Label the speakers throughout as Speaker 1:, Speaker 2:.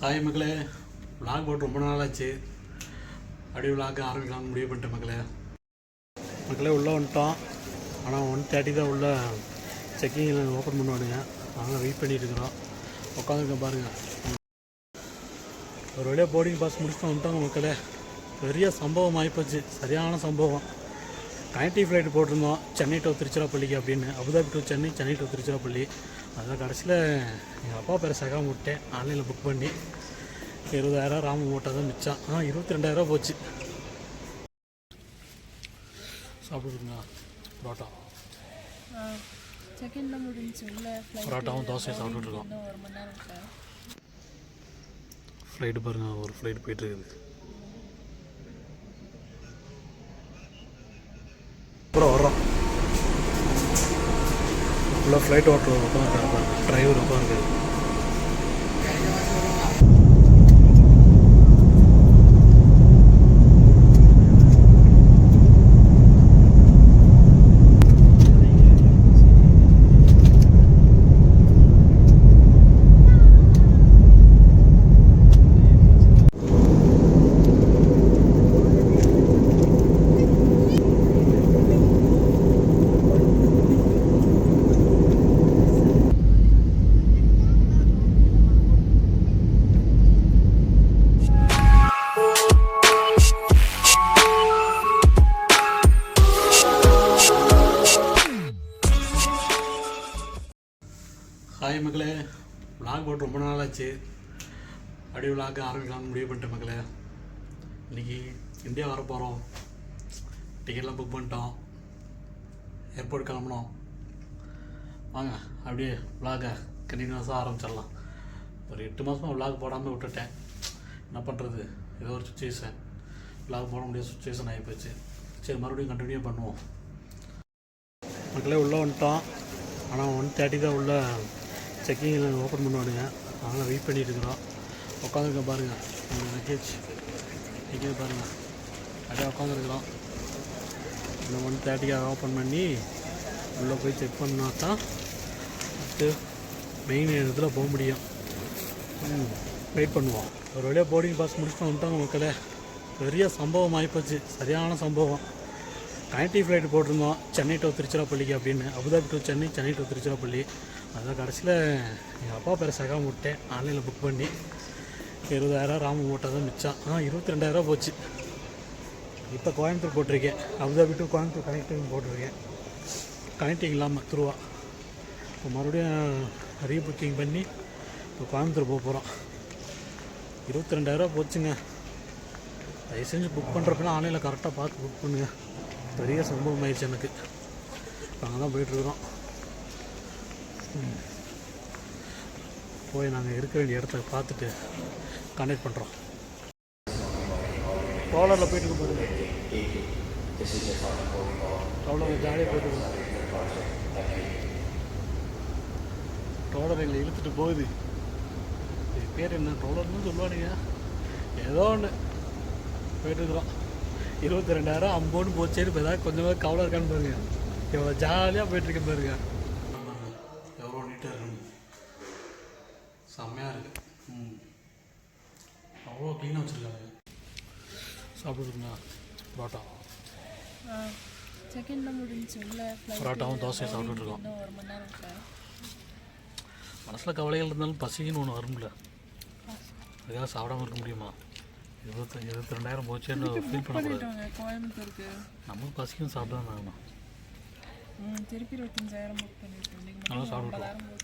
Speaker 1: Hi மக்களே, vlog போட்டு ரொம்ப நாள் ஆச்சு. அப்படியே விளாக் ஆரம்பிக்கலாம்னு முடிவு பண்ணிட்டேன் மக்களே. உள்ளே வந்துட்டோம். ஆனால் 1:30 தான் உள்ள செக்கிங்கில் ஓப்பன் பண்ணுவானுங்க. நாங்கள் வெயிட் பண்ணிட்டு இருக்கிறோம். உட்காந்துருக்கேன் பாருங்கள். ஒரு வழியாக போர்டிங் பாஸ் முடிச்சுட்டு வந்துட்டோங்க மக்களே. பெரிய சம்பவம் ஆகிப்போச்சு, சரியான சம்பவம். கனெக்டிவ் ஃப்ளைட் போட்டிருந்தோம் சென்னை டு திருச்சிராப்பள்ளிக்கு அப்படின்னு. Abu Dhabi to Chennai, Chennai to Tiruchirappalli. அதில் கடைசியில் எங்கள் அப்பா பேரை சகாம விட்டேன். ஆன்லைனில் புக் பண்ணி 20,000 ராம மூட்டை தான் மிச்சம். 22,000 போச்சு. சாப்பிடுங்க பரோட்டா. பரோட்டாவும் தோசையும் சாப்பிட்டுருக்கோம். ஃப்ளைட்டு பாருங்கள், ஒரு ஃப்ளைட் போயிட்டுருக்குது. அப்புறம் வர்றோம். ஃபுல்லாக ஃப்ளைட் ஓட்டுறது உட்காந்துருக்காரு, டிரைவர் உட்காந்துருக்காரு. ஹாய் மக்களே, விளாக் போட்டு ரொம்ப நாள் ஆச்சு. அப்படியே விளாக் ஆரம்பிக்கலாம்னு முடிவு பண்ணிட்டேன் மக்களே. இன்றைக்கி இந்தியா வர போகிறோம். டிக்கெட்லாம் புக் பண்ணிட்டோம். ஏர்போர்ட் கிளம்புனோம். வாங்க அப்படியே விளாகை கண்டினியூஸாக ஆரம்பிச்சிடலாம். ஒரு 8 மாதமாக விளாக் போடாமல் விட்டுட்டேன். என்ன பண்ணுறது, ஏதோ ஒரு சுச்சுவேஷன், விளாக் போட முடியாத சுச்சுவேஷன் ஆகிப்போச்சு. சரி, மறுபடியும் கண்டினியூ பண்ணுவோம் மக்களே. உள்ளே வந்துட்டோம். ஆனால் 1:30 தான் உள்ள செக்கிங்கில் ஓப்பன் பண்ணுவானுங்க. நாங்கள் வெயிட் பண்ணிட்டு இருக்கிறோம். உட்காந்துருக்கேன் பாருங்கள். அந்த லக்கேஜ் இங்கே பாருங்கள், அப்படியே உட்காந்துருக்குறோம். இந்த 1:30 ஓப்பன் பண்ணி உள்ளே போய் செக் பண்ணா தான் அடுத்து மெயின் இடத்துல போக முடியும். வெயிட் பண்ணுவோம். ஒரு வழியாக போர்டிங் பாஸ் முடிச்சுட்டு வந்துட்டோங்க மக்களே. பெரிய சம்பவம் ஆகிப்போச்சு, சரியான சம்பவம். கனெக்டிவ் ஃப்ளைட் போட்டிருந்தோம் சென்னை டு திருச்சிராப்பள்ளிக்கு அப்படின்னு. Abu Dhabi to Chennai, Chennai to Tiruchirappalli. அதில் கடைசியில் எங்கள் அப்பா பேரை சகாம விட்டேன். ஆன்லைனில் புக் பண்ணி 20,000 ராம மூட்டை தான் மிச்சம். 22,000 போச்சு. இப்போ கோயம்புத்தூர் போட்டிருக்கேன். அபுதாபி டு கோயம்புத்தூர் கனெக்டிங் போட்டிருக்கேன். கனெக்டிங் இல்லாமல் துருவா. இப்போ மறுபடியும் ரீபுக்கிங் பண்ணி இப்போ கோயம்புத்தூர் போக போகிறோம். 22,000 போச்சுங்க. தயவு செஞ்சு புக் பண்ணுறப்பெல்லாம் ஆன்லைனில் கரெக்டாக பார்த்து புக் பண்ணுங்கள். பெரிய சம்பவம் ஆயிடுச்சு எனக்கு. அங்கே தான் போயிட்டுருக்குறோம். போய் நாங்கள் இருக்க வேண்டிய இடத்த பார்த்துட்டு கனெக்ட் பண்ணுறோம். ட்ராவலரில் போயிட்டு போகுது. ட்ராவலரில் ஜாலியாக போயிட்டு ட்ராவலர் எங்களை இழுத்துட்டு போகுது. பேர் என்ன, ட்ராவலர்னு சொல்லுவானுங்க. ஏதோ ஒன்று போயிட்டுருக்குறோம். 22,000 அம்போன்னு போச்சேன்னு இப்போ ஏதாவது கொஞ்சமாக கவலை இருக்கான்னு பாருங்க. எவ்வளோ ஜாலியாக போயிட்டுருக்கேன் பாருங்க. எவ்வளோ நீட்டாக இருக்கு, செம்மையாக இருக்குது. அவ்வளோ க்ளீனாக வச்சுருக்காங்க. சாப்பிடுங்க பரோட்டா. பரோட்டாவும் தோசையும் சாப்பிட்டுருக்கோம். மனசில் கவலைகள் இருந்தாலும் பசின்னு ஒன்று வரும்ல, அதுக்காக சாப்பிடாமல் இருக்க முடியுமா? 22,000 போச்சுன்னு ஃபீல் பண்ணக்கூடாது.
Speaker 2: கோயம்புத்தூருக்கு
Speaker 1: நமக்கு பசிக்கும் சாப்பிட்டு தான் ஆகணும்.
Speaker 2: திருப்பி 25,000 புக் பண்ணியிருக்கேன்.
Speaker 1: நல்லா சாப்பிடுவோம்.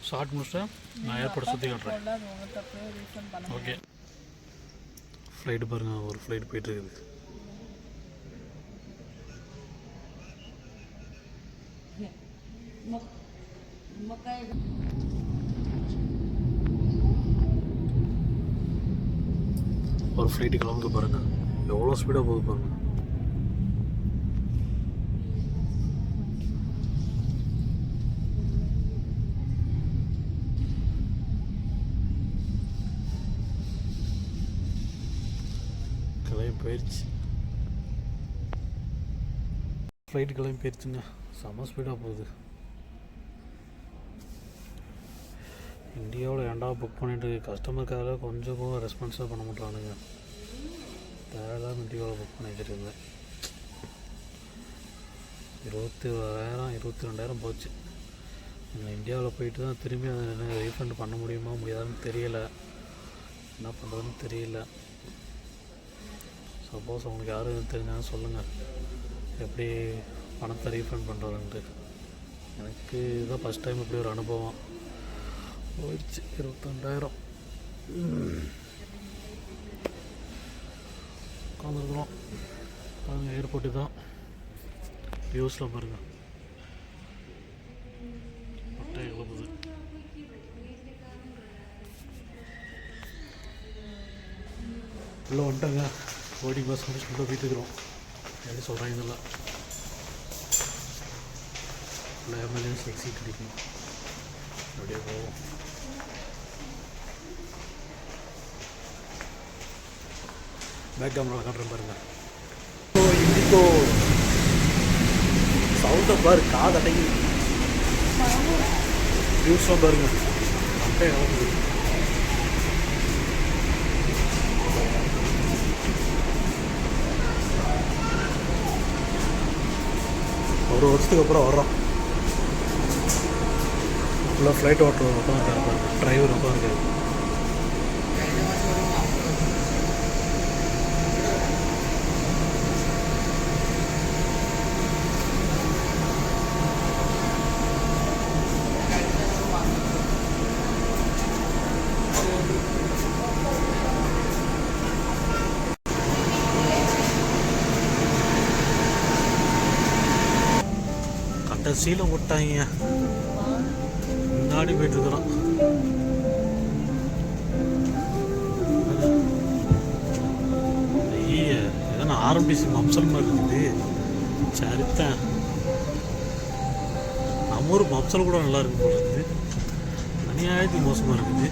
Speaker 1: ஷார்ட் முடிச்சுட்டு நான் ஏர்போர்ட் சுற்றி காட்டுறேன். ஓகே. ஃப்ளைட்டு பாருங்கள், ஒரு ஃப்ளைட் போயிட்டுருக்குது. ஒரு ஃப்ளைட்டு கிளம்புது பாருங்கள், எவ்வளோ ஸ்பீடாக போகுது பாருங்கள். கிளம்பி போயிடுச்சு. ஃப்ளைட்டு கிளம்பி போயிடுச்சுங்க. செம்ம ஸ்பீடாக போகுது. இந்தியாவில் ஏன்டா புக் பண்ணிட்டு கஸ்டமருக்காக கொஞ்சம் கூட ரெஸ்பான்ஸாக பண்ண மாட்டானுங்க. தேவையில்லாமல் இந்தியாவில் புக் பண்ணி வச்சுருந்தேன். 21,000 22,000 போச்சு. நான் இந்தியாவில் போயிட்டு தான் திரும்பி அதை என்ன ரீஃபண்ட் பண்ண முடியுமா முடியாதுன்னு தெரியலை. என்ன பண்ணுறதுன்னு தெரியல. சப்போஸ் உங்களுக்கு யாரும் தெரிஞ்சாலும் சொல்லுங்கள் எப்படி பணத்தை ரீஃபண்ட் பண்ணுறதுன்ட்டு. எனக்கு இதுதான் ஃபஸ்ட் டைம் இப்படி ஒரு அனுபவம் போயிடுச்சு. 22,000 உட்காந்துருக்குறோம். பாருங்கள் ஏர்போர்ட்டு தான் வியூஸில் பாருங்கள் மட்டை கிளப்புது. உள்ளே வந்துட்டாங்க. போர்டிங் பாஸ் முடிச்சு உள்ளே போயிட்டு இருக்கிறோம். எப்படி சொல்கிறாங்க இதெல்லாம் உள்ள எமர்ஜென்சி எக்ஸிட் கிடைக்கும். அப்படியே போவோம். பேக் கேமரா காட்டுறேன் பாருங்கள். இண்டிகோ சவுண்டை பாரு, காது அடங்கி. வியூஸ்லாம் பாருங்கள் அப்படியே கிளம்புது. ஒரு வருஷத்துக்கு அப்புறம் வர்றோம். ஃபுல்லாக ஃப்ளைட் ஓட்டுறது உட்காந்துருக்காரு பாருங்க, டிரைவர் உட்காந்துருக்காரு. கடைசியில் விட்டாங்க. முன்னாடி போயிட்டுருக்குறோம். எதனா ஆர்எம்பிசி மப்சல் மாதிரி இருக்குது. சரித்தான். நம்ம ஊர் மப்சல் கூட நல்லா இருக்கு போல இருக்குது. அநியாயத்துக்கு மோசமாக இருக்குது.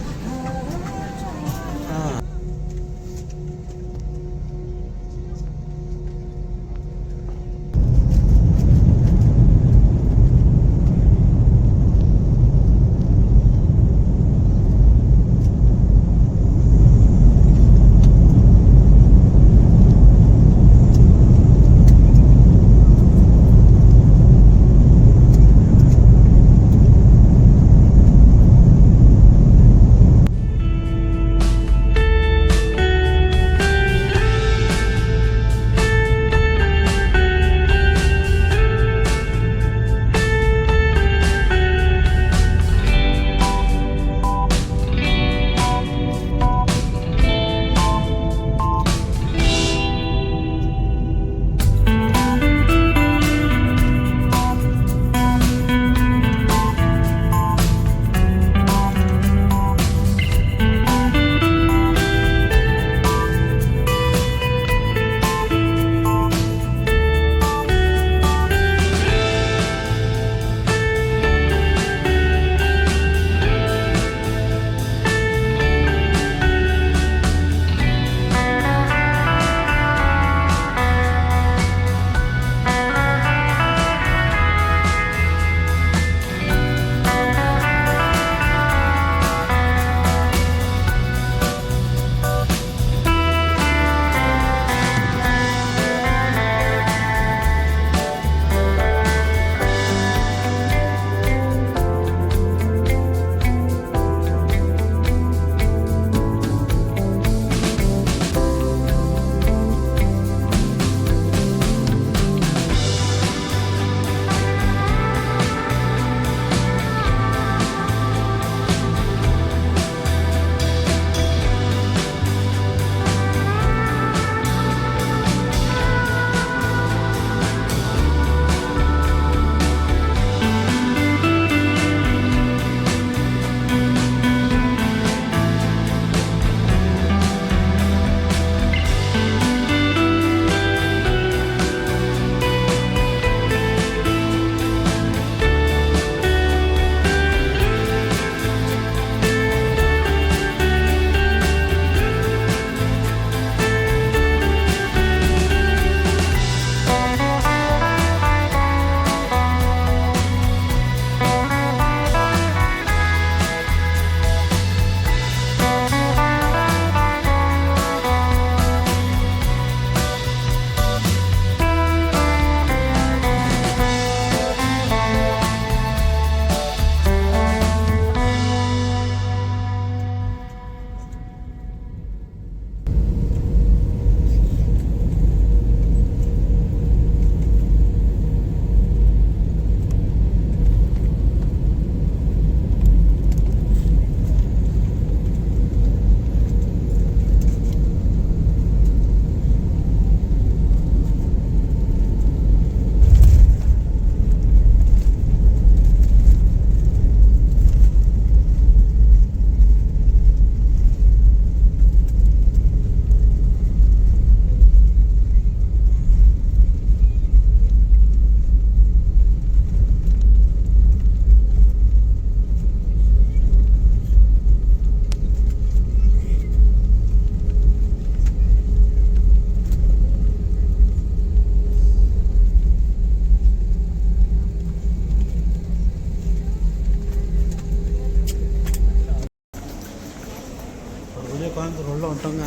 Speaker 1: கோயம்புத்தூர் உள்ள வந்துட்டோங்க.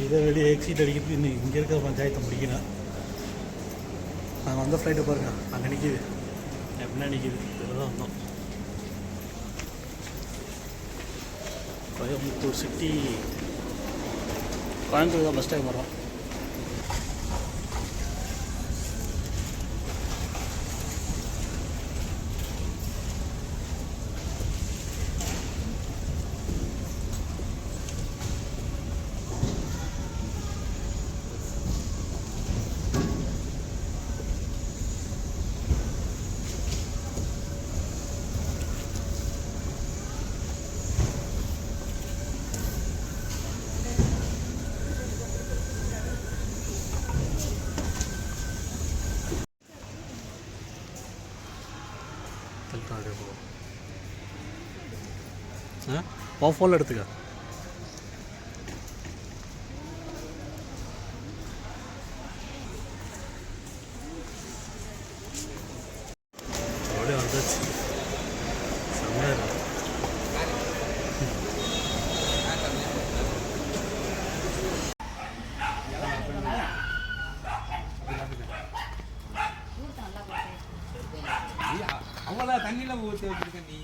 Speaker 1: இதை வெளியே எக்ஸிட் அடிக்கிறது இன்னும் இங்கே இருக்கிற பஞ்சாயத்தை முடிக்கணும். நாங்கள் வந்த ஃப்ளைட்டை பாருங்க, அங்கே நிற்கிது, எப்படின்னா நிற்கிது. இதில் தான் வந்தோம். கோயம்புத்தூர் சிட்டி, கோயம்புத்தூர் தான் பஸ் டைம் வரோம். உன் ஃபோனில் எடுத்துக்க. அப்படியே வந்தாச்சு. செம்மையாக இருக்கு.
Speaker 3: அவ்வளோ தண்ணியில் ஊற்றி வச்சிருக்க நீ.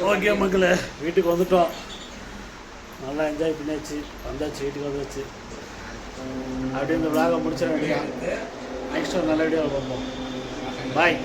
Speaker 1: ஓகே மக்களே, வீட்டுக்கு வந்துட்டோம். நல்லா என்ஜாய் பண்ணியாச்சு, வந்தாச்சு, வீட்டுக்கு வந்தாச்சு. அப்படியே இந்த விளாகை முடிச்சிட வேண்டியதான். நெக்ஸ்ட் ஒரு நல்ல வீடியோவில் பார்ப்போம். பாய்.